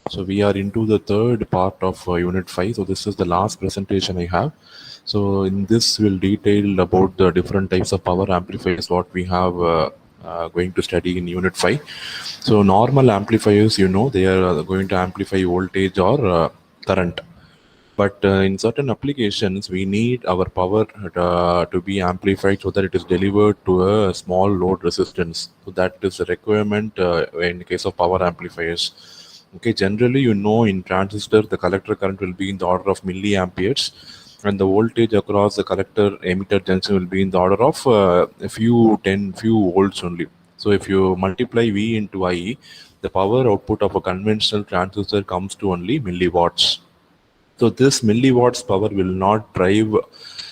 So we are into the third part of Unit 5. So this is the last presentation I have. So in this we'll detail about the different types of power amplifiers what we have going to study in Unit 5. So normal amplifiers, they are going to amplify voltage or current. But in certain applications, we need our power to be amplified so that it is delivered to a small load resistance. So that is a requirement in case of power amplifiers. Okay, generally, in transistor, the collector current will be in the order of milliamperes, and the voltage across the collector emitter junction will be in the order of few volts only. So if you multiply V into I, the power output of a conventional transistor comes to only milliwatts. So this milliwatts power will not drive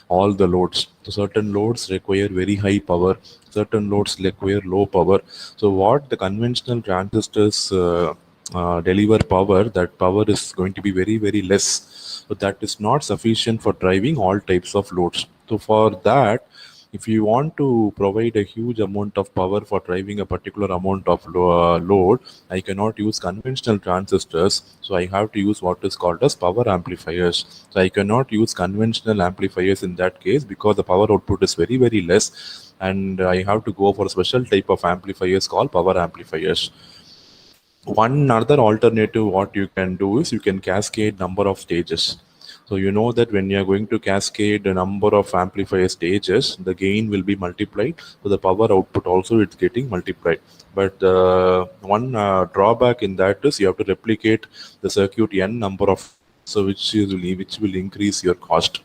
all the loads. So certain loads require very high power, certain loads require low power. So what the conventional transistors deliver power, that power is going to be very, very less. So that is not sufficient for driving all types of loads. So for that, if you want to provide a huge amount of power for driving a particular amount of load, I cannot use conventional transistors, so I have to use what is called as power amplifiers. So I cannot use conventional amplifiers in that case because the power output is very, very less, and I have to go for a special type of amplifiers called power amplifiers. One other alternative what you can do is you can cascade number of stages. So you know that when you are going to cascade a number of amplifier stages, the gain will be multiplied, so the power output also it's getting multiplied. But one drawback in that is you have to replicate the circuit n number of times, so which will increase your cost.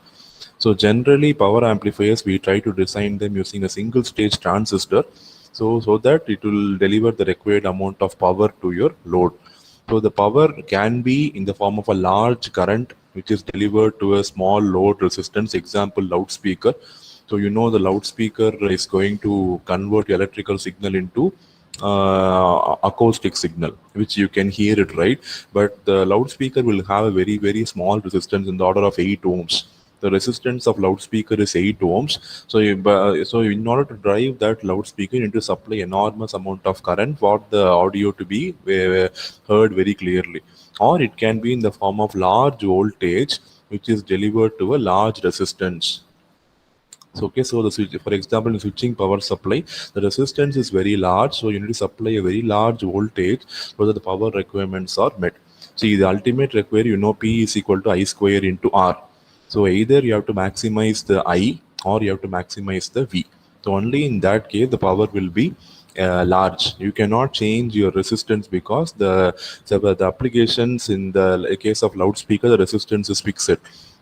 So generally, power amplifiers, we try to design them using a single stage transistor, so that it will deliver the required amount of power to your load. So the power can be in the form of a large current which is delivered to a small load resistance, example loudspeaker. So the loudspeaker is going to convert electrical signal into acoustic signal, which you can hear it, right? But the loudspeaker will have a very, very small resistance in the order of 8 ohms. The resistance of loudspeaker is 8 ohms. So in order to drive that loudspeaker, you need to supply enormous amount of current for the audio to be heard very clearly. Or it can be in the form of large voltage which is delivered to a large resistance. So okay, so the switch, for example, in switching power supply, the resistance is very large, so you need to supply a very large voltage so that the power requirements are met. See, the ultimate require, P is equal to I square into R. So either you have to maximize the I or you have to maximize the V. So only in that case the power will be large. You cannot change your resistance because the applications in the case of loudspeaker, the resistance is fixed.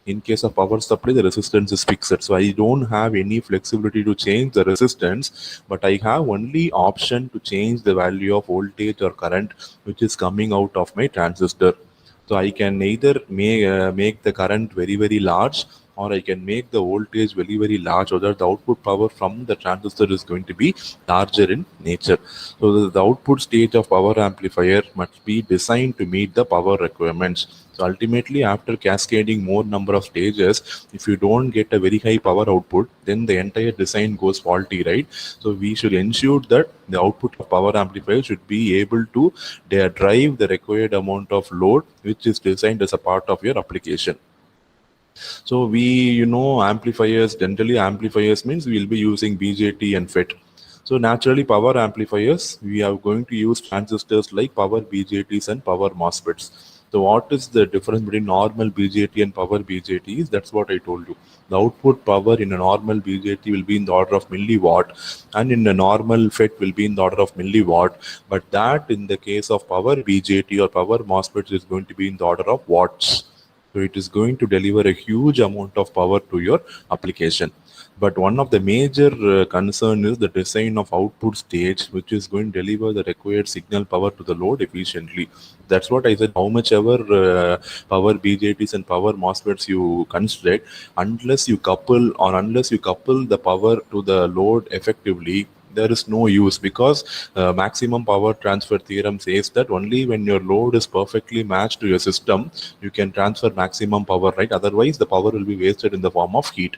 In case of power supply, the resistance is fixed. So I don't have any flexibility to change the resistance, but I have only option to change the value of voltage or current which is coming out of my transistor. So I can either make the current very, very large, or I can make the voltage very, very large, so that the output power from the transistor is going to be larger in nature. So the output stage of power amplifier must be designed to meet the power requirements. So ultimately, after cascading more number of stages, if you don't get a very high power output, then the entire design goes faulty, right? So we should ensure that the output of power amplifier should be able to drive the required amount of load, which is designed as a part of your application. So amplifiers, generally amplifiers means we'll be using BJT and FET. So naturally, power amplifiers, we are going to use transistors like power BJTs and power MOSFETs. So what is the difference between normal BJT and power BJTs? That's what I told you. The output power in a normal BJT will be in the order of milliwatt, and in a normal FET will be in the order of milliwatt. But that in the case of power BJT or power MOSFETs is going to be in the order of watts. So it is going to deliver a huge amount of power to your application. But one of the major concern is the design of output stage, which is going to deliver the required signal power to the load efficiently. That's what I said. How much ever power BJTs and power MOSFETs you construct, unless you couple the power to the load effectively, there is no use, because maximum power transfer theorem says that only when your load is perfectly matched to your system, you can transfer maximum power, right? Otherwise, the power will be wasted in the form of heat.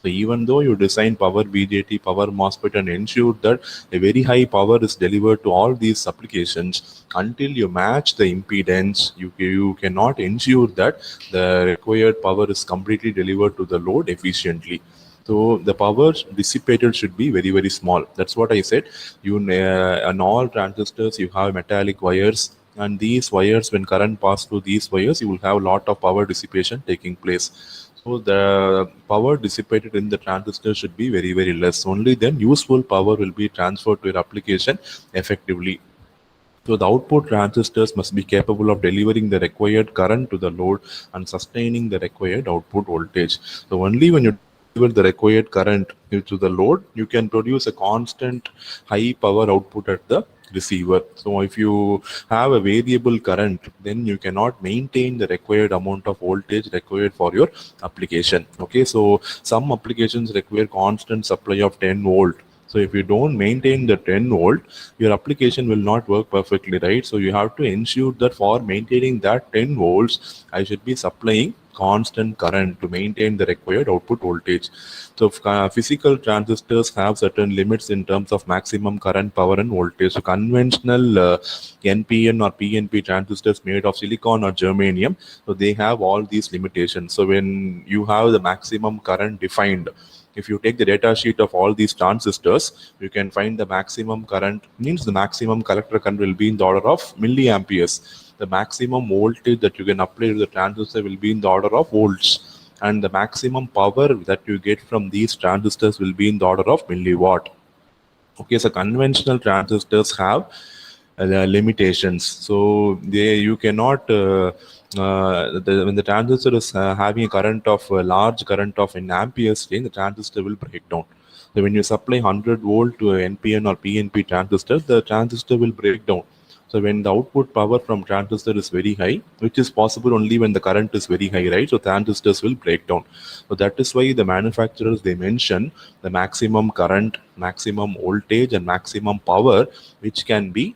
So even though you design power BJT, power MOSFET and ensure that a very high power is delivered to all these applications, until you match the impedance, you cannot ensure that the required power is completely delivered to the load efficiently. So the power dissipated should be very very small. That's what I said. You on all transistors you have metallic wires, and these wires, when current pass through these wires, you will have a lot of power dissipation taking place. So the power dissipated in the transistor should be very very less. Only then useful power will be transferred to your application effectively. So the output transistors must be capable of delivering the required current to the load and sustaining the required output voltage. So only when you deliver the required current to the load, you can produce a constant high power output at the receiver. So if you have a variable current, then you cannot maintain the required amount of voltage required for your application. Okay, so some applications require constant supply of 10 volt. So if you don't maintain the 10 volt, your application will not work perfectly, right? So you have to ensure that for maintaining that 10 volts, I should be supplying constant current to maintain the required output voltage. So physical transistors have certain limits in terms of maximum current, power and voltage. So conventional NPN or PNP transistors made of silicon or germanium, so they have all these limitations. So when you have the maximum current defined, if you take the data sheet of all these transistors, you can find the maximum current, means the maximum collector current will be in the order of milliamperes. The maximum voltage that you can apply to the transistor will be in the order of volts. And the maximum power that you get from these transistors will be in the order of milliwatt. Okay, so conventional transistors have limitations. So they you cannot when the transistor is having a current of a large current of an amperes range, the transistor will break down. So when you supply 100 volt to a NPN or PNP transistor, the transistor will break down. So when the output power from transistor is very high, which is possible only when the current is very high, right? So transistors will break down. So that is why the manufacturers, they mention the maximum current, maximum voltage, and maximum power, which can be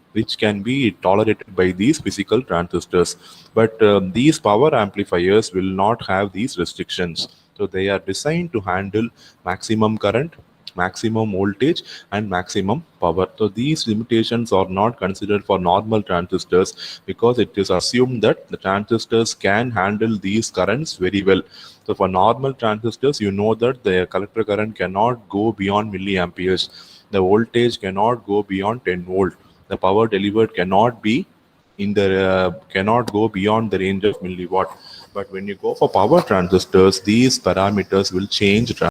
tolerated by these physical transistors. But these power amplifiers will not have these restrictions. So they are designed to handle maximum current, maximum voltage and maximum power. So these limitations are not considered for normal transistors because it is assumed that the transistors can handle these currents very well. So for normal transistors, you know that the collector current cannot go beyond milliamperes. The voltage cannot go beyond 10 volt. The power delivered cannot go beyond the range of milliwatt. But when you go for power transistors, these parameters will change